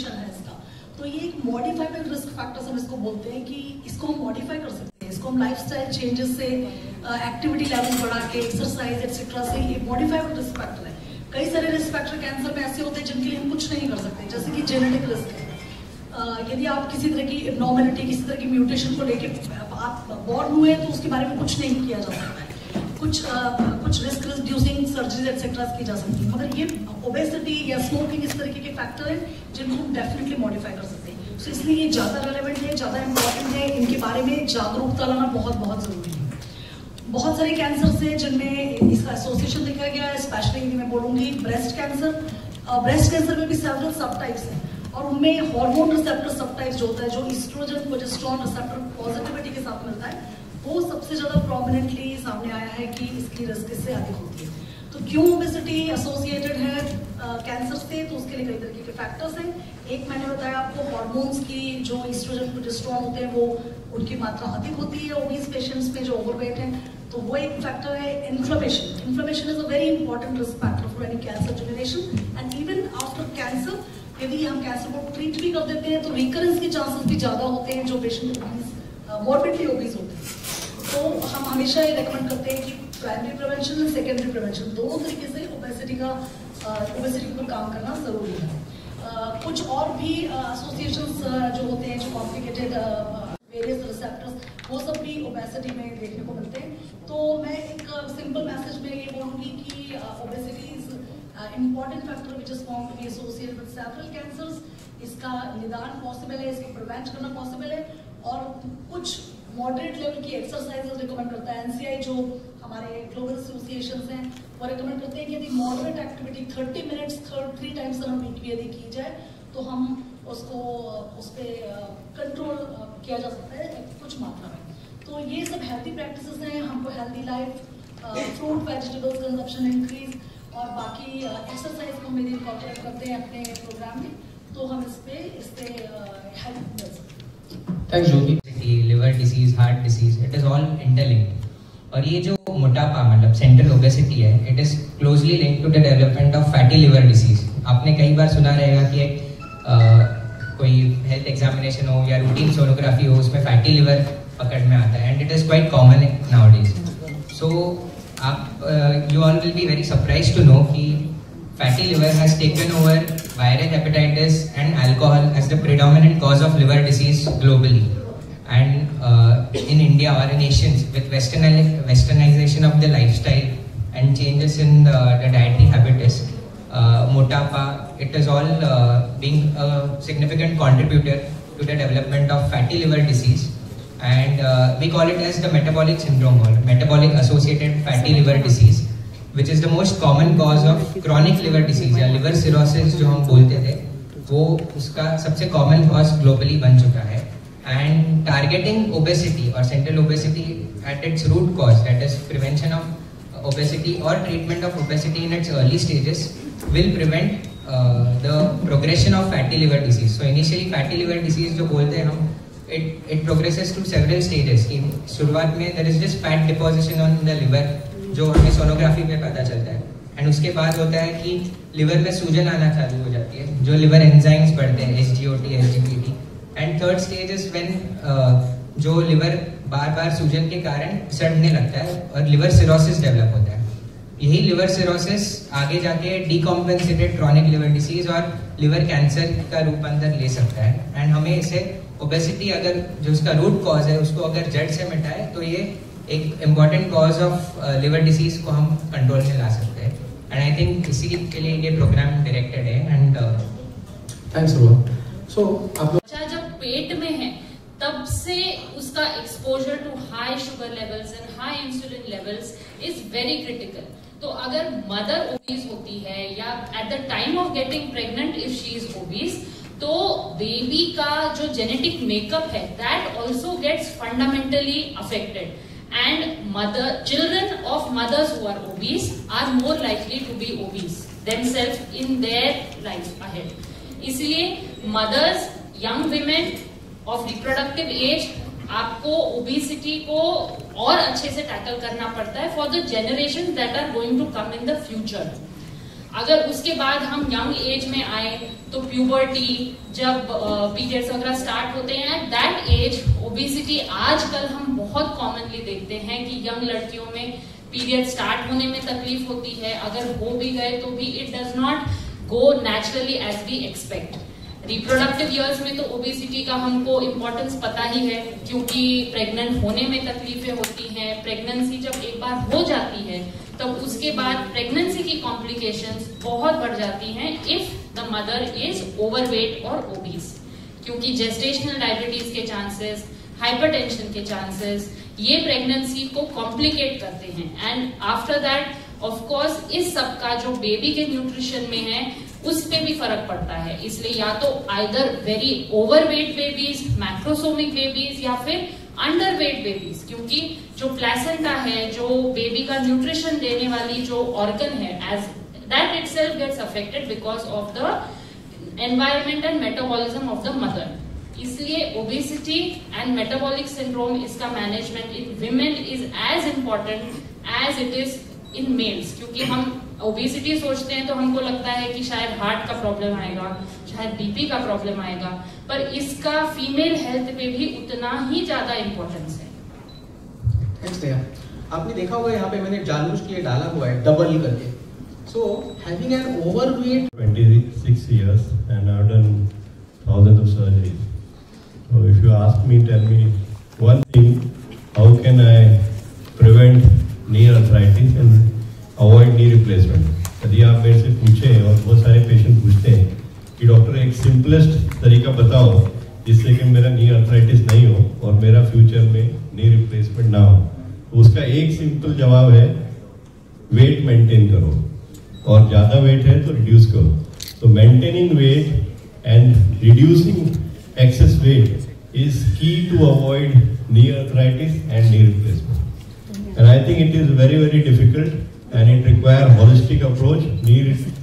Mutation है इसका, तो ये एक मॉडिफाइबल रिस्क फैक्टर्स हम इसको बोलते हैं कि इसको हम मॉडिफाई कर सकते हैं, इसको हम लाइफस्टाइल चेंजेस से, एक्टिविटी लेवल बढ़ा के, एक्सरसाइज एक्सेट्रा से, ये मॉडिफाइबल रिस्क फैक्टर है। कई सारे रिस्क फैक्टर कैंसर में ऐसे होते हैं जिनके लिए हम कुछ नहीं कर सकते, जैसे कि जेनेटिक रिस्क है। यदि आप किसी तरह की एब्नॉर्मलिटी, किसी तरह की म्यूटेशन को लेके आप बॉर्न हुए तो उसके बारे में कुछ नहीं किया जा सकता है, कुछ रिस्क रिड्यूसिंग सर्जरीज एक्सेट्रा की जा सकती है, मगर ये ओबेसिटी या स्मोकिंग इस तरीके के फैक्टर हैं जिनको हम डेफिनेटली मॉडिफाई कर सकते हैं। तो इसलिए ये ज़्यादा रेलेवेंट है, ज़्यादा इंपॉर्टेंट है, इनके बारे में जागरूकता लाना बहुत बहुत जरूरी है। बहुत सारे कैंसर से जिनमें इसका एसोसिएशन देखा गया है, स्पेशली मैं बोलूंगी ब्रेस्ट कैंसर। ब्रेस्ट कैंसर में भी सेवरल सब टाइप्स हैं और उनमें हार्मोन रिसेप्टर सब टाइप्स जो होता है, जो ईस्ट्रोजन प्रोजेस्टेरोन रिसेप्टर पॉजिटिविटी के साथ मिलता है, वो सबसे ज्यादा प्रोमिनेंटली सामने आया है कि इसकी रिस्क इससे अधिक होती है। तो क्यों ओबेसिटी एसोसिएटेड है कैंसर से, तो उसके लिए कई तरीके के फैक्टर्स हैं। एक मैंने बताया आपको, हार्मोन्स की जो ईस्ट्रोजन प्रोजेस्टेरोन होते हैं वो उनकी मात्रा अधिक होती है ओबीज पेशेंट्स में जो ओवरवेट हैं, तो वो एक फैक्टर है। Inflammation is a very important risk factor for any cancer generation and even after cancer, यदि हम कैंसर को ट्रीट भी कर देते हैं तो रिकरेंस के चांसेस भी ज्यादा होते हैं जो पेशेंट मॉर्बिडली ओबीज होते हैं। तो हम हमेशा ये रेकमेंड करते हैं कि प्राइमरी प्रिवेंशन और सेकेंडरी प्रिवेंशन दोनों तरीके से ओबेसिटी पर काम करना जरूरी है। कुछ और भी एसोसिएशंस जो होते हैं, जो कॉम्प्लिकेटेड वेरियस रिसेप्टर्स, वो सब भी ओबेसिटी में देखने को मिलते हैं। तो मैं एक सिंपल मैसेज में ये बोलूँगी कि obesity is important factor which is found to be associated with several cancers. इसका निदान पॉसिबल है, इसको प्रिवेंट करना पॉसिबल है, और कुछ मॉडरेट लेवल की एक्सरसाइजेस रिकमेंड करता है एनसीआई, जो हमारे ग्लोबल एसोसिएशंस हैं, वो रिकमेंड करते हैं कि यदि moderate activity 30 minutes 3 times week में यदि की जाए तो हम उसको उस पर कंट्रोल किया जा सकता है कुछ मात्रा में। तो ये सब हेल्दी प्रैक्टिसेस हैं। हमको healthy life, fruit vegetables consumption increase, और बाकी एक्सरसाइज को हम यदि इंकॉर्पोरेट करते हैं अपने प्रोग्राम में तो हम इस पे हेल्प मिल सकते हैं। Thanks Jyoti. Liver disease, heart disease, it is all interlinked. और ये जो मोटापा मतलब सेंट्रल ओबेसिटी है, it is closely linked to the development of fatty liver disease. आपने कई बार सुना रहेगा कि कोई हेल्थ एग्जामिनेशन हो या रूटीन सोनोग्राफी हो, उसमें फैटी लिवर पकड़ में आता है, and it is quite common nowadays. So आप you all will be very surprised to know कि fatty liver has taken over viral hepatitis and alcohol as the predominant cause of liver disease globally. And in India or in nations with westernization of the lifestyle and changes in the dietary habitus, motapa, it is all being a significant contributor to the development of fatty liver disease, and we call it as the metabolic syndrome or metabolic associated fatty liver disease, which is the most common cause of chronic liver disease या liver cirrhosis जो हम बोलते थे, वो उसका सबसे common cause globally बन चुका है। And targeting obesity or central obesity at its root cause, that is prevention of obesity or treatment of obesity in its early stages, will prevent the progression of fatty liver disease. So initially fatty liver disease जो बोलते हैं हम, it progresses to several stages. कि शुरुआत में there is just fat deposition on the liver जो हमें sonography में पता चलता है, एंड उसके बाद होता है कि लिवर में सूजन आना चालू हो जाती है, जो लिवर एंजाइम्स बढ़ते हैं, SGOT, SGPT, and third stage is when जो लिवर बार बार सूजन के कारण सड़ने लगता है और लिवर सिरोसिस डेवलप होता है। यही लिवर सिरोसिस आगे जाके डीकॉम्पेंसेटेड क्रॉनिक लिवर डिसीज और लिवर कैंसर का रूप अंदर ले सकता है, एंड हमें इसे ओबेसिटी अगर जो उसका रूट कॉज है उसको अगर जड़ से मिटाए तो ये एक important cause of liver disease को हम कंट्रोल में ला सकते हैं, एंड आई थिंक इसी के लिए ये प्रोग्राम डायरेक्टेड है। And thanks Rohan. सो आप बच्चा जब पेट में है तब से उसका exposure to high sugar levels and high insulin levels is very critical. तो अगर मदर ओबीज होती है या at the time of getting pregnant if she is obese, तो बेबी का जो जेनेटिक मेकअप है that also gets fundamentally affected, and children of mothers who are obese are more likely to be obese themselves in their life ahead. इसलिए mothers, young women of reproductive age, आपको obesity को और अच्छे से tackle करना पड़ता है for the generations that are going to come in the future. अगर उसके बाद हम यंग एज में आए तो प्यूबर्टी, जब पीरियड्स वगैरह स्टार्ट होते हैं, एट दैट एज ओबेसिटी आजकल हम बहुत कॉमनली देखते हैं कि यंग लड़कियों में पीरियड स्टार्ट होने में तकलीफ होती है, अगर हो भी गए तो भी it does not go naturally as we expect. Reproductive years में तो ओबेसिटी का हमको इम्पोर्टेंस पता ही है, क्योंकि प्रेग्नेंट होने में तकलीफें होती हैं। प्रेगनेंसी जब एक बार हो जाती है तब उसके बाद प्रेगनेंसी की कॉम्प्लिकेशंस बहुत बढ़ जाती हैं if the mother is overweight और ओबीस, क्योंकि जेस्टेशनल डायबिटीज के चांसेस, हाइपरटेंशन के चांसेस ये प्रेगनेंसी को कॉम्प्लिकेट करते हैं। And after that of course इस सब का जो बेबी के न्यूट्रिशन में है उस पे भी फर्क पड़ता है। इसलिए या तो either very overweight babies, macrosomic babies, या फिर अंडरवेट बेबीज, क्योंकि जो प्लेसेंटा है, जो बेबी का न्यूट्रिशन देने वाली जो ऑर्गन है, as that itself gets affected because of the environment and metabolism of the mother. इसलिए ओबेसिटी एंड मेटाबॉलिक सिंड्रोम, इसका management in women is as important as it is in males, क्योंकि हम obesity सोचते हैं तो हमको लगता है कि शायद हार्ट का प्रॉब्लम आएगा, शायद बीपी का प्रॉब्लम आएगा, पर इसका फीमेल हेल्थ पे भी उतना ही ज्यादा इम्पोर्टेंस है। थैंक्स नेहा। आपने देखा होगा यहाँ पे मैंने जानबूझ के लिए डाला हुआ है डबल करके। So having an overweight 26 years and I've done thousands of surgeries. So if you ask me, tell me one thing, how can I prevent knee arthritis and avoid knee replacement? यदि आप मेरे से पूछें, और बहुत सारे patient पूछते हैं कि डॉक्टर एक सिंपलेस्ट तरीका बताओ जिससे कि मेरा नी आर्थराइटिस नहीं हो और मेरा फ्यूचर में नी रिप्लेसमेंट ना हो, तो उसका एक सिंपल जवाब है वेट मेंटेन करो, और ज़्यादा वेट है तो रिड्यूस करो। तो maintaining weight and reducing excess weight is key to avoid knee arthritis and knee replacement. And I think it is very, very difficult and it requires holistic approach. Knee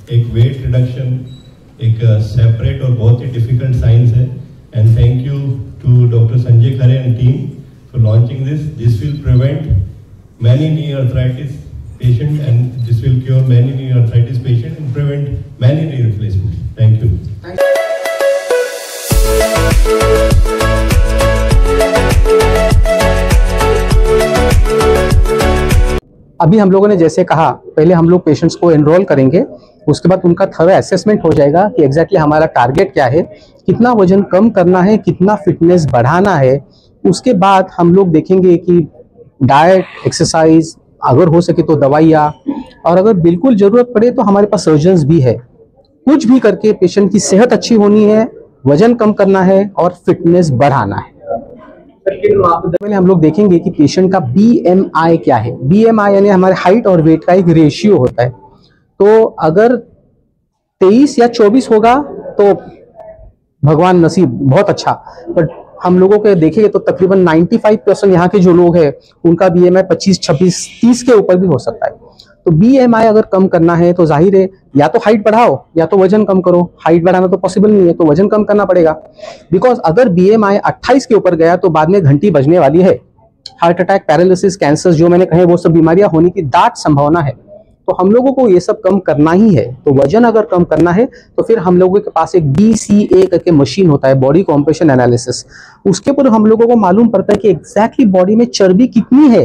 एक weight reduction एक separate और बहुत ही difficult science है. And thank you to Dr. Sanjay Khare and team for launching this. This will prevent many knee arthritis patients and this will cure many knee arthritis patients and prevent many knee replacements. Thank you. अभी हम लोगों ने जैसे कहा, पहले हम लोग patients को एनरोल करेंगे, उसके बाद उनका थोड़ा असेसमेंट हो जाएगा कि एग्जैक्टली हमारा टारगेट क्या है, कितना वजन कम करना है, कितना फिटनेस बढ़ाना है। उसके बाद हम लोग देखेंगे कि डाइट, एक्सरसाइज, अगर हो सके तो दवाइयाँ, और अगर बिल्कुल ज़रूरत पड़े तो हमारे पास सर्जन्स भी है। कुछ भी करके पेशेंट की सेहत अच्छी होनी है, वजन कम करना है और फिटनेस बढ़ाना है। पहले हम लोग देखेंगे कि पेशेंट का BMI क्या है। BMI यानी हमारे हाइट और वेट का एक रेशियो होता है। तो अगर 23 या 24 होगा तो भगवान नसीब, बहुत अच्छा। बट हम लोगों के देखेंगे तो तकरीबन 95% यहाँ के जो लोग हैं उनका BMI 25, 26, 30 के ऊपर भी हो सकता है। तो BMI अगर कम करना है तो जाहिर है या तो हाइट बढ़ाओ या तो वजन कम करो। हाइट बढ़ाना तो पॉसिबल नहीं है तो वजन कम करना पड़ेगा, बिकॉज अगर BMI 28 के ऊपर गया तो बाद में घंटी बजने वाली है। हार्ट अटैक, पैरालिसिस, कैंसर जो मैंने कहे वो सब बीमारियां होने की दाट संभावना है। तो हम लोगों को ये सब कम करना ही है। तो वजन अगर कम करना है तो फिर हम लोगों के पास एक BCA करके मशीन होता है, बॉडी कॉम्पोजिशन एनालिसिस। उसके ऊपर हम लोगों को मालूम पड़ता है कि एग्जैक्टली बॉडी में चर्बी कितनी है,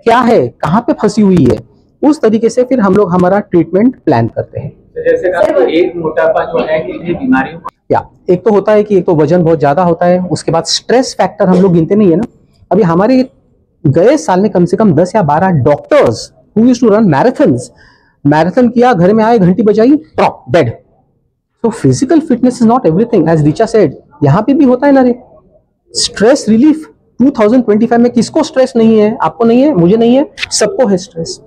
क्या है, कहाँ पे फंसी हुई है। उस तरीके से फिर हम लोग हमारा ट्रीटमेंट प्लान करते हैं। जैसे एक मोटापा जो है कि बीमारियों या एक तो होता है कि एक तो वजन बहुत ज्यादा होता है, उसके बाद स्ट्रेस फैक्टर हम लोग गिनते नहीं है ना। अभी हमारे गए साल में कम से कम 10 या 12 doctors who used to run marathon किया, घर में आए, घंटी बजाई, dead. So physical fitness is not everything, as Richa said. यहाँ पे भी होता है ना रे स्ट्रेस रिलीफ। 2025 में किसको स्ट्रेस नहीं है? आपको नहीं है, मुझे नहीं है, सबको है स्ट्रेस।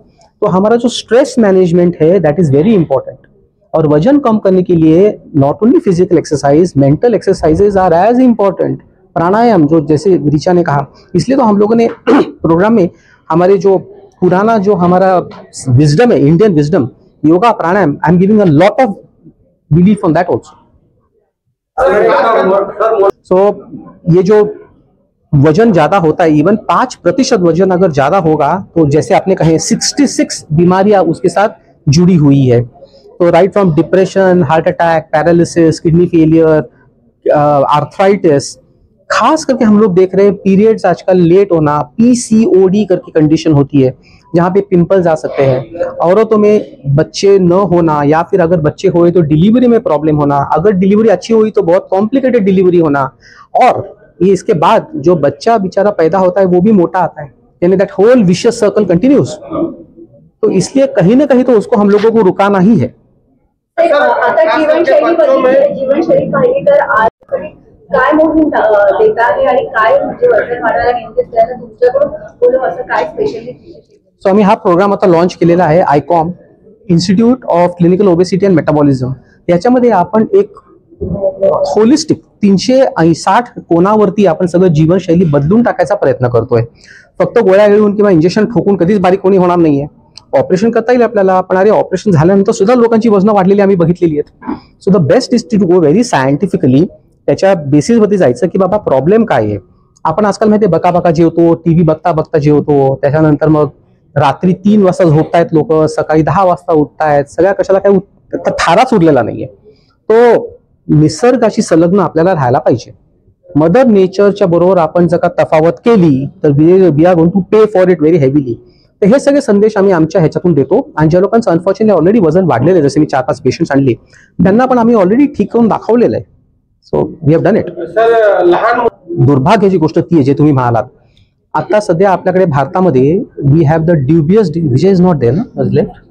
तो हमारा जो स्ट्रेस मैनेजमेंट है दैट इज वेरी इंपॉर्टेंट। और वजन कम करने के लिए not only physical exercise, mental exercises are as important. Pranayama जो जैसे रिचा ने कहा, इसलिए तो हम लोगों ने प्रोग्राम में हमारे जो पुराना जो हमारा विजडम है, Indian wisdom, yoga, pranayama, I am giving a lot of belief on that also. So ये जो वजन ज्यादा होता है, इवन 5% वजन अगर ज्यादा होगा तो जैसे आपने कहे 66 बीमारियां उसके साथ जुड़ी हुई है। तो right from depression, heart attack, paralysis, kidney failure, arthritis, खास करके हम लोग देख रहे हैं पीरियड्स आजकल लेट होना, पीसीओडी करके कंडीशन होती है जहाँ पे पिंपल्स आ सकते हैं। औरतों में बच्चे न होना, या फिर अगर बच्चे हुए तो डिलीवरी में प्रॉब्लम होना, अगर डिलीवरी अच्छी हुई तो बहुत कॉम्प्लिकेटेड डिलीवरी होना, और ये इसके बाद जो बच्चा बेचारा पैदा होता है वो भी मोटा आता है, यानी that whole vicious circle continues. तो इसलिए कहीं ना कहीं तो उसको हम लोगों को रुकाना ही है। आता जीवनशैली बदलली, जीवनशैली पाहिली तर आज काय मोहीम देता आहे आणि काय म्हणजे वजन वाढवायला नेमके त्याला तुमच्याकडून बोलू असं काय स्पेशली? सो आम्ही हा प्रोग्राम आता लॉन्च केलेला आहे, आयकॉम institute of clinical obesity and metabolism. याच्यामध्ये आपण एक होलिस्टिक 360 कोणावरती आपण सगळं जीवनशैली बदलून टाकायचा प्रयत्न करतोय। फक्त गोळ्या घेऊन किंवा इंजेक्शन ठोकून कधीच बारीक कोणी होणार नाहीये। ऑपरेशन करता येईल आपल्याला, पण अरे ऑपरेशन झाल्यानंतर सुद्धा लोकांची वजन वाढलेली आम्ही बघितलेली आहेत। So the best is to go very scientifically, त्याच्या बेसिसवरती जायचं की बाबा प्रॉब्लेम काय आहे। आपण आजकाल माहिती बका बका जेवतो, टीव्ही बघता बघता जेवतो, त्याच्यानंतर मग रात्री 3 वाजता झोपतायत लोक, सकाळी 10 वाजता उठतायत, सगळ्या कशाला काही थाराच उरलेला नाहीये। तो निसर्गाशी संलग्न आपल्याला राहायला पाहिजे। मदर नेचरच्या बरोबर आपण जर का तफावत केली तर वी आर गोइंग टू पे फॉर इट व्हेरी हेवीली। तर हे सगळे संदेश आम्ही आमच्या ह्याच्यातून देतो, आणि ज्या लोकांचं अनफॉर्च्युनेटली ऑलरेडी वजन वाढलेलं आहे, जसे मी 4-5 पेशंट्स आणले, त्यांना पण आम्ही ऑलरेडी ठीक करून दाखवलेलं आहे। So we have done it. Sir, लहान दुर्भाग्याची गोष्ट ती आहे जे तुम्ही म्हणालात, आता सध्या आपल्याकडे भारतामध्ये we have the dubious, Vijay is not there ना,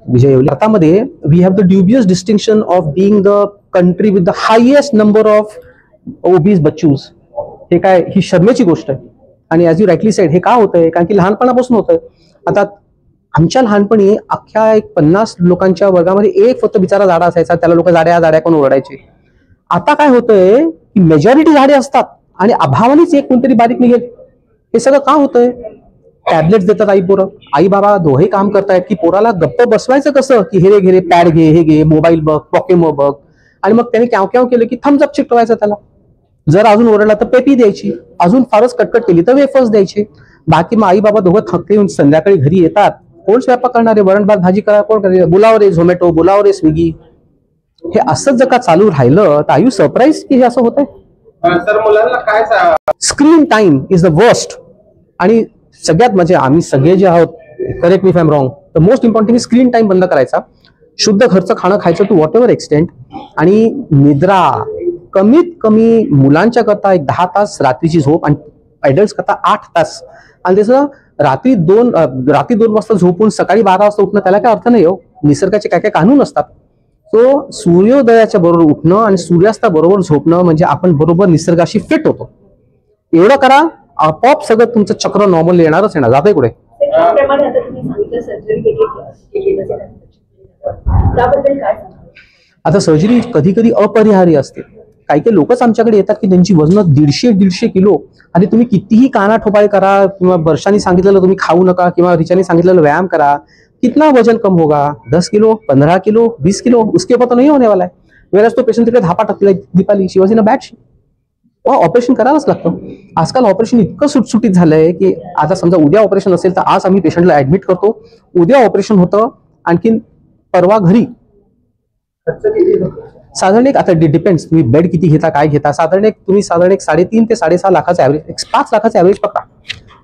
विजय येवले, भारतामध्ये we have the dubious distinction of being the country with the highest number of obese बच्चूज। हे काय, ही शर्मेची गोष्ट आहे। आणि ॲज यू राईटली सेड, हे का होतंय, कारण की लहानपणापासून होतंय। आता आमच्या लहानपणी अख्ख्या एक 50 लोकांच्या वर्गामध्ये एक फक्त बिचारा जाडा असायचा, त्याला लोक जाड्या जाड्या कोण ओरडायचे। आता काय होतंय की मेजॉरिटी झाडे असतात आणि अभावानेच एक कोणतरी बारीक निघेल। हे सगळं का होतंय? टॅबलेट्स देतात आई पोरं, आई बाबा दोघे काम करतायत की पोराला गप्प बसवायचं कसं, की हे घे, पॅड घे, हे घे, मोबाईल बघ, पॉकेमो बघ, आणि मग त्याने क्याव क्याव केलं की थम्स अप चिकटवायचं त्याला। जर अजून ओरडला तर पेपी द्यायची, अजून फारच कटकट केली तर वेफर्स द्यायचे। बाकी मग आई बाबा दोघं थकले येऊन संध्याकाळी घरी येतात, कोण स्वयंपाक करणारे, वरण भात भाजी करा, कोण करे, बोलावर रे झोमॅटो, बोलावर रे स्विगी। हे असंच जर का चालू राहिलं तर आर यू सरप्राइज की हे असं होतंय? सर, मुलांना काय screen time is the worst, आणि सगळ्यात म्हणजे आम्ही सगळे जे आहोत, correct me if I am wrong, the most important screen time बंद करायचा, शुद्ध घरचं खाणं खायचं टू व्हॉट एव्हर एक्सटेंट, आणि निद्रा कमीत कमी मुलांच्या करता एक 10 तास रात्रीची झोप, आणि ऍडल्ट्स करता 8 तास, आणि त्याचं रात्री 2 वाजता झोपून सकाळी 12 वाजता उठणं त्याला काय अर्थ नाही हो। निसर्गाचे काय काय कानून असतात। सो सूर्योदयाच्या बरोबर उठणं आणि सूर्यास्ता बरोबर झोपणं म्हणजे आपण बरोबर निसर्गाशी फिट होतो। एवढं करा, आपोआप सगळं तुमचं चक्र नॉर्मल येणारच येणार, जातंय कुठे। आता सर्जरी कधी कधी अपरिहार्य असते। काही काही लोकच आमच्याकडे येतात की त्यांची वजन 150 किलो, आणि तुम्ही कितीही कानाठोपाळे करा, किंवा वर्षांनी सांगितलेलं तुम्ही खाऊ नका, किंवा रिचानी सांगितलेलं व्यायाम करा, कितना वजन कम होगा, 10 किलो, 15 किलो, 20 किलो, उसके ऊपर तो नहीं होने वाला है। वेळेस तो पेशंट तिकडे धापा टाकला, Deepali she was in a bad shape, operation करायलाच लागतं। आजकाल ऑपरेशन इतकं सुटसुटीत झालंय की आता समजा उद्या ऑपरेशन असेल तर आज आम्ही पेशंटला ऍडमिट करतो, उद्या ऑपरेशन होतं, आणखीन परवा घरी। साधारण एक, आता डिपेंड्स तुम्ही बेड किती घेता, काय घेता, साधारण एक 3.5 ते 6.5 लाखाचा ऍव्हरेज, 5 लाखाचा ऍव्हरेज पकडा।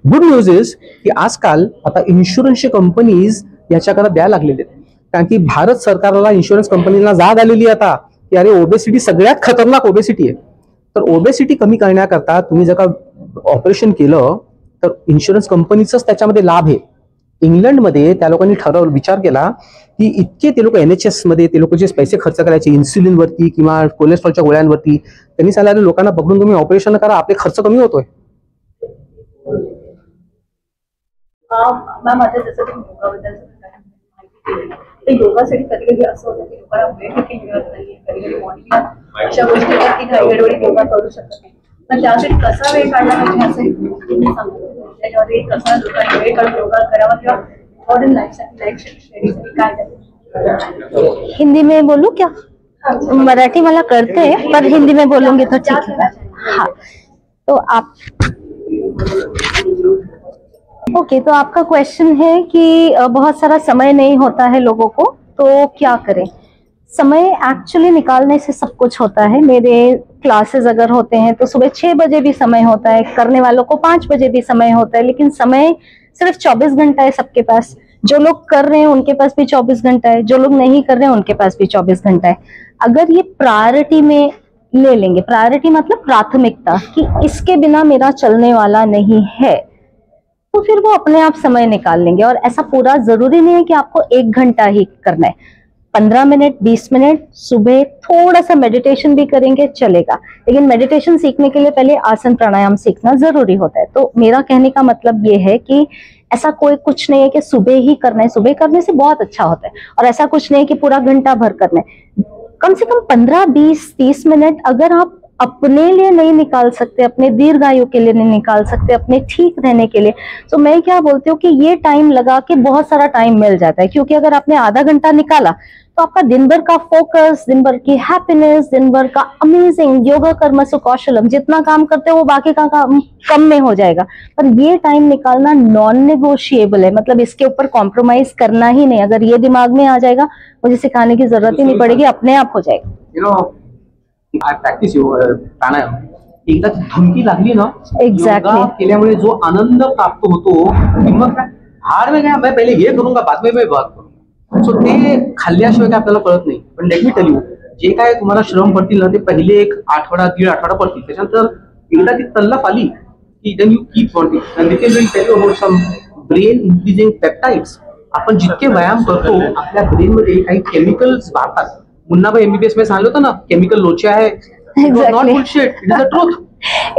गुड न्यूज इज की आजकाल आता इन्शुरन्सचे कंपनीज याच्याकडे द्यायला लागलेले आहेत, कारण की भारत सरकारला इन्शुरन्स कंपनीला जाग आलेली आता की अरे ओबेसिटी सगळ्यात खतरनाक ओबेसिटी आहे। तर ओबेसिटी कमी करण्याकरता तुम्ही जर का ऑपरेशन केलं तर इन्शुरन्स कंपनीचाच त्याच्यामध्ये लाभ आहे। इंग्लंडमध्ये त्या लोकांनी विचार केला की इतके ते लोक NHS मध्ये ते लोक जे पैसे खर्च करायचे इन्सुलिनवरती किंवा कोलेस्ट्रॉलच्या गोळ्यांवरती, त्यांनी सांगितलं लोकांना पकडून तुम्ही ऑपरेशन करा, आपले खर्च कमी होतोय। मॅम, आता जसं तुम्ही योगाबद्दल माहिती योगासाठी कधी कधी असं होतं की लोकांना वेळ देखील मिळत नाहीये, कधी कधी मॉर्निंगला अशा गोष्टी की घाईगडबडीत योगा करू शकत नाही, पण त्यासाठी कसा वेळ काढला पाहिजे असं तुम्ही सांगतो, त्याच्यामध्ये कसा लोकांना वेळ काढून योगा करावा, किंवा मॉडर्न लाईफ शेअरिंगसाठी काय? हिंदी में बोलूं क्या? मराठी मला करते हैं, पर हिंदी में बोलूंगी तो ठीक है। हाँ, तो आप ओके, तो आपका क्वेश्चन है कि बहुत सारा समय नहीं होता है लोगों को, तो क्या करें? समय एक्चुअली निकालने से सब कुछ होता है। मेरे क्लासेस अगर होते हैं तो सुबह 6 बजे भी समय होता है, करने वालों को 5 बजे भी समय होता है, लेकिन समय सिर्फ 24 घंटा है सबके पास। जो लोग कर रहे हैं उनके पास भी 24 घंटा है, जो लोग नहीं कर रहे हैं उनके पास भी 24 घंटा है। अगर ये प्रायोरिटी में ले लेंगे, प्रायोरिटी मतलब प्राथमिकता, कि इसके बिना मेरा चलने वाला नहीं है, तो फिर वो अपने आप समय निकाल लेंगे। और ऐसा पूरा जरूरी नहीं है कि आपको 1 घंटा ही करना है, 15 मिनट 20 मिनट सुबह थोड़ा सा मेडिटेशन भी करेंगे चलेगा। लेकिन मेडिटेशन सीखने के लिए पहले आसन प्राणायाम सीखना जरूरी होता है। तो मेरा कहने का मतलब ये है कि ऐसा कोई कुछ नहीं है कि सुबह ही करना है, सुबह करने से बहुत अच्छा होता है, और ऐसा कुछ नहीं है कि पूरा घंटा भर करना है। कम से कम 15 20 30 मिनट अगर आप अपने लिए नहीं निकाल सकते, अपने दीर्घायु के लिए नहीं निकाल सकते, अपने ठीक रहने के लिए, तो मैं क्या बोलती हूँ कि ये टाइम लगा के बहुत सारा टाइम मिल जाता है। क्योंकि अगर आपने आधा घंटा निकाला तो आपका दिन भर का फोकस, दिन भर की हैप्पीनेस, दिन भर का अमेजिंग योगा कर्मसु कौशलम, जितना काम करते हो वो बाकी का काम कम में हो जाएगा। पर ये टाइम निकालना नॉन नेगोशिएबल है, मतलब इसके ऊपर कॉम्प्रोमाइज करना ही नहीं। अगर ये दिमाग में आ जाएगा मुझे सिखाने की जरूरत ही नहीं पड़ेगी, अपने आप हो जाएगा। प्रॅक्टिस प्राणायाम एकदा धमकी लागली ना, Exactly. योगा केल्यामुळे जो आनंद प्राप्त होतो, की मग काय हार में काय, मैं पहले हे करूंगा बाद में मैं बात करूंगा, सो ते खाल्ल्याशिवाय काय आपल्याला कळत नाही। पण लेट मी टेल यू, जे काय तुम्हाला श्रम पडतील ना ते पहिले 1 आठवडा 1.5 आठवडा पडतील, त्याच्यानंतर एकदा ती तल्लफ आली की then you keep wanting. And this will tell you about some brain increasing peptides. आपण जितके व्यायाम करतो आपल्या ब्रेन मध्ये काही केमिकल्स वाढतात। मुन्ना भाई एमबीबीएस में सांगितलं होतं ना, केमिकल लोचा है, not bullshit, it is the truth.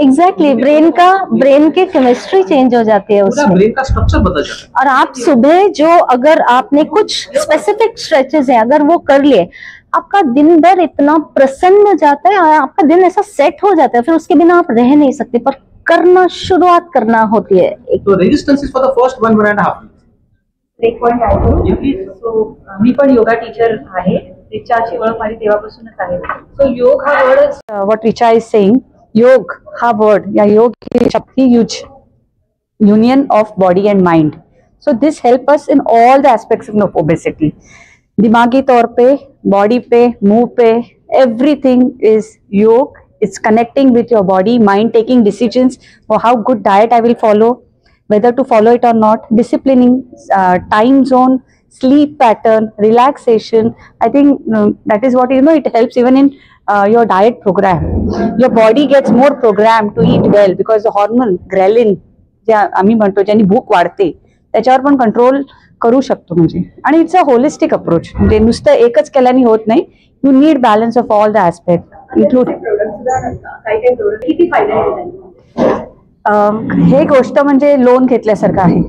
Exactly, brain की केमिस्ट्री चेंज हो जाती है उसमें, ब्रेन का स्ट्रक्चर बदल जाता है। और आप सुबह जो अगर आपने कुछ स्पेसिफिक स्ट्रेचेस हैं अगर वो कर लिए, आपका दिन भर इतना प्रसन्न जाता है और आपका दिन ऐसा सेट हो जाता है, फिर उसके बिना आप रह नहीं सकते। पर करना, शुरुआत करना होती है। तो resistance is for the first 1.5 एक पॉइंट आहे, सो मी पण योगा टीचर आहे, रिचाची ओळख माझी तेव्हापासूनच आहे। सो योग हा word, what Richa is saying, योग हा वर्ड या योग ही शब्द use union of body and mind. So this help us in all the aspects of obesity. दिमागी तौर पे, बॉडी पे, मुंह पे, everything is योग. It's connecting with your body, mind, taking decisions for how good diet I will follow, whether to follow it or not, disciplining, time zone, sleep pattern, relaxation. I think that is what, it helps even in your diet program. Your body gets more programmed to eat well because the hormone ghrelin जे आम्ही म्हणतो ज्यांनी भूक वाढते त्याच्यावर पण control करू शकतो म्हणजे. आणि इट्स अ होलिस्टिक अप्रोच, म्हणजे नुसतं एकच केल्याने होत नाही. You need balance of all the aspect including किती फायदे हे गोष्ट म्हणजे लोन घेतल्यासारखं आहे.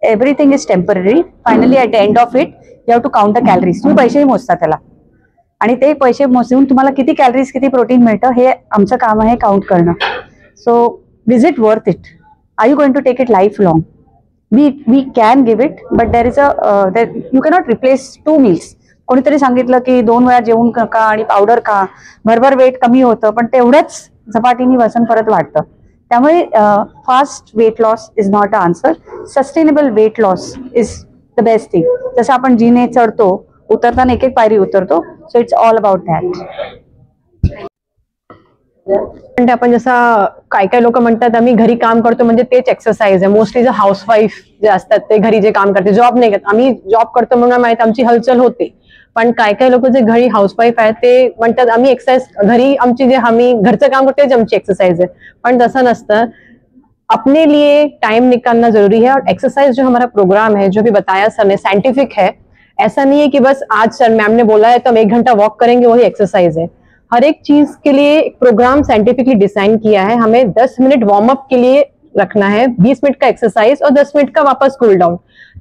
Everything is temporary. Finally at the end of it you have to count the calories. तुम्ही पैसेही मोजता त्याला आणि ते पैसे मोजून तुम्हाला किती कॅलरीज किती प्रोटीन मिळतं हे आमचं काम आहे काउंट करणं. So is it worth it? Are you going to take it lifelong? We can give it, but there is you cannot replace 2 meals. कोणीतरी सांगितलं की 2 वेळा जेवून खा आणि पावडर खा, भरभर वेट कमी होतं, पण तेवढंच झपाटीने वजन परत वाढतं. त्यामुळे fast weight loss is not a answer. Sustainable weight loss is the best thing. जसं आपण जिने चढतो, उतरताना एक एक पायरी उतरतो. So it's all about that. म्हणजे आपण जसा काय लोक म्हणतात आम्ही घरी काम करतो म्हणजे तेच एक्सरसाइज आहे. मोस्टली जे हाऊसवाईफ जे असतात ते घरी जे काम करते, जॉब नाही करत. आम्ही जॉब करतो म्हणून माहिती आमची हलचल होते, पण काय लोक जे घरी हाऊसवाईफ आहेत ते म्हणतात आम्ही एक्सरसाइज घरी, आमची जे आम्ही घरचं काम करतो तेच आमची एक्सरसाइज है. पण तसं नसतं. अपने लिए टाइम निकालना जरूरी है. और एक्सरसाइज जो हमारा प्रोग्राम है, जो भी बताया सर ने, साइंटिफिक है. ऐसा नहीं है कि बस आज सर मैम ने बोला है तो हम 1 घंटा वॉक करेंगे वही एक्सरसाइज है. हर एक चीज के लिए एक प्रोग्राम साइंटिफिकली डिजाइन किया है. हमें 10 मिनट वार्म अप के लिए रखना है, 20 मिनट का एक्सरसाइज और 10 मिनट का वापस कूल डाउन.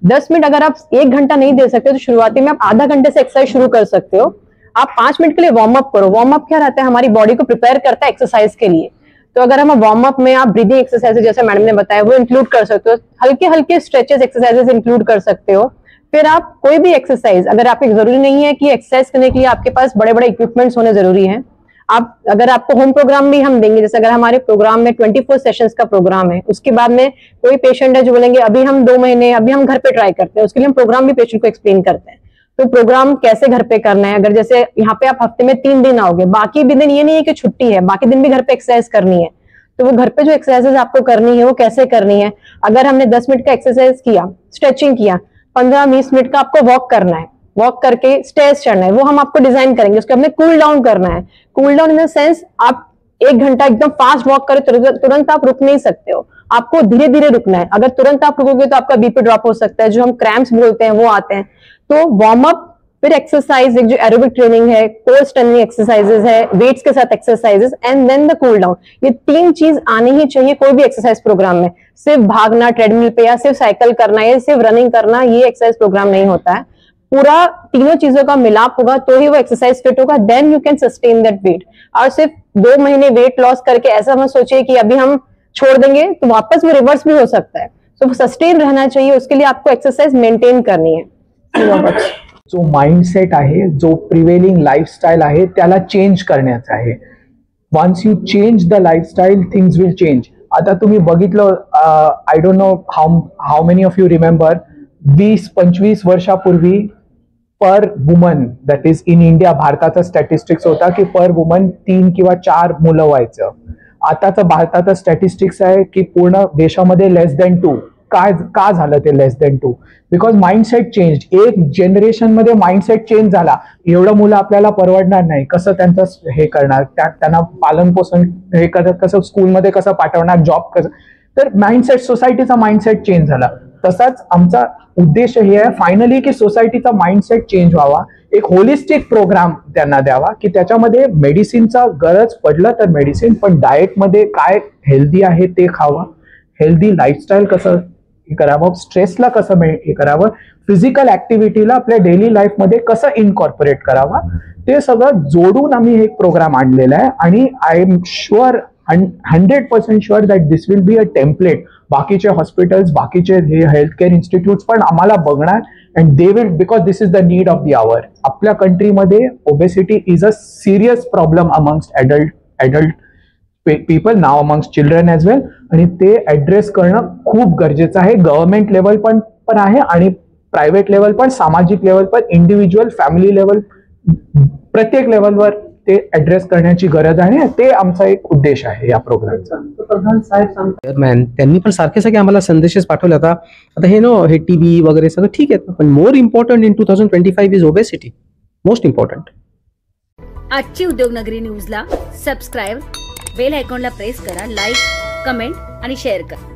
10 मिनट अगर आप 1 घंटा नहीं दे सकते तो शुरुआती में आप आधा घंटे से एक्सरसाइज शुरू कर सकते हो. आप 5 मिनट के लिए वार्म अप करो. वार्म अप क्या रहता है? हमारी बॉडी को प्रिपेयर करता है एक्सरसाइज के लिए. तो अगर हम वार्म अप में आप ब्रीदिंग एक्सरसाइज जैसे मैडम ने बताया वो इंक्लूड कर सकते हो. हल्के हल्के स्ट्रेचेस एक्सरसाइजेस इंक्लूड कर सकते हो. फिर आप कोई भी एक्सरसाइज, अगर आपको जरूरी नहीं है कि एक्सरसाइज करने के लिए आपके पास बड़े बड़े इक्विपमेंट्स होने जरूरी है. आप अगर आपको होम प्रोग्राम भी हम देंगे, जैसे अगर हमारे प्रोग्राम में 24 सेशंस का प्रोग्राम है, उसके बाद में कोई पेशेंट है जो बोलेंगे अभी हम 2 महीने अभी हम घर पे ट्राई करते हैं, उसके लिए हम प्रोग्राम भी पेशेंट को एक्सप्लेन करते हैं. तो प्रोग्राम कैसे घर पे करना है। अगर जैसे यहाँ पे आप हफ्ते में 3 दिन आओगे, बाकी भी दिन ये नहीं है कि छुट्टी है, बाकी दिन भी घर पे एक्सरसाइज करनी है, तो वो घर पे जो एक्सरसाइजेज आपको करनी है वो कैसे करनी है। अगर हमने 10 मिनट का एक्सरसाइज किया, स्ट्रेचिंग किया, 15-20 मिनट का आपको वॉक करना है, वॉक करके स्टेयर्स चढ़ना है, वो हम आपको डिजाइन करेंगे। उसको हमने कूल डाउन करना है। Cool down in the sense आप 1 घंटा एकदम फास्ट वॉक करें, तुरंत आप रुक नहीं सकते हो, आपको धीरे धीरे रुकना है। अगर तुरंत आप रुकोगे तो आपका बीपी ड्रॉप हो सकता है, जो हम क्रैम्प्स बोलते हैं वो आते हैं। तो वार्म अप, फिर एक्सरसाइज, एक जो एरोबिक ट्रेनिंग है, कोर स्ट्रेंथनिंग एक्सरसाइजेस है, वेट्स के साथ exercises, and then the cool down. ये 3 चीज आनी ही चाहिए कोई भी एक्सरसाइज प्रोग्राम में। सिर्फ भागना ट्रेडमिल पे या सिर्फ साइकिल करना या सिर्फ रनिंग करना, ये एक्सरसाइज प्रोग्राम नहीं होता है। पूरा तीनों चीजों का मिलाप होगा तो ही वो एक्सरसाइज फिट होगा, then you can sustain that weight. और सिर्फ 2 महीने वेट लॉस करके ऐसा मत सोचिए कि अभी हम छोड़ देंगे तो वापस वो रिवर्स भी हो सकता है। तो सस्टेन रहना चाहिए, उसके लिए आपको एक्सरसाइज मेंटेन करनी है। जो माइंडसेट आहे, जो प्रिवेलिंग लाईफस्टाईल आहे, त्याला चेंज करण्याचा आहे। Once you change the lifestyle, things will change. आता तुम्ही बघितलं, I don't know how many of you remember, 20-25 वर्षापूर्वी पर woman, that is in India, भारताचा स्टॅटिस्टिक्स होता की पर वुमन 3 किंवा 4 मुलं व्हायचं। आताचं भारताचं स्टॅटिस्टिक्स आहे की पूर्ण देशामध्ये <2. का झालं ते <2? बिकॉज माइंडसेट चेंज, एक जनरेशन मध्ये माइंडसेट चेंज झाला। एवढं मुलं आपल्याला परवडणार नाही, कसं त्यांचं हे करणार, त्यांना पालन पोषण हे करत, कसं स्कूलमध्ये कसं पाठवणार, जॉब कसं, तर माइंडसेट, सोसायटीचा माइंडसेट चेंज झाला। तसाच आमचा उद्देश हे आहे फायनली की सोसायटीचा माइंडसेट चेंज व्हावा, एक होलिस्टिक प्रोग्राम त्यांना द्यावा की त्याच्यामध्ये मेडिसिनचा गरज पडलं तर मेडिसिन, पण डाएटमध्ये काय हेल्दी आहे ते खावा, हेल्दी लाईफस्टाईल कसं करावं, स्ट्रेसला कसं हे करावं, फिजिकल ऍक्टिव्हिटीला आपल्या डेली लाईफमध्ये कसं इनकॉर्पोरेट करावं, ते सगळं जोडून आम्ही एक प्रोग्राम आणलेला आहे। आणि I am sure, 100% sure that this will be a template. बाकीचे हॉस्पिटल्स, बाकीचे हे हेल्थ केअर इन्स्टिट्यूट्स पण आम्हाला बघणार, and they will, because this is the need of the hour. आपल्या कंट्रीमध्ये obesity is a serious problem amongst adult people, now amongst children as well, आणि ते ऍड्रेस करणं खूप गरजेचं आहे। गव्हर्नमेंट लेवल पण आहे आणि प्रायव्हेट लेवल पण, सामाजिक लेवल पण, इंडिव्हिज्युअल, फॅमिली लेवल, प्रत्येक लेवलवर ते ऍड्रेस करण्याची गरज आहे। ते आमचा एक उद्देश आहे या प्रोग्रामचा। प्रधान साहेब चेअरमॅन त्यांनी पण सारखे सगळे आम्हाला संदेशच पाठवले होता। आता हे हे टीबी वगैरे सगळं ठीक आहे, पण more important in 2025 is obesity, most important. आजची उद्योगनगरी न्यूजला सबस्क्राईब, बेल आयकॉनला प्रेस करा, लाईक, कमेंट आणि शेअर करा।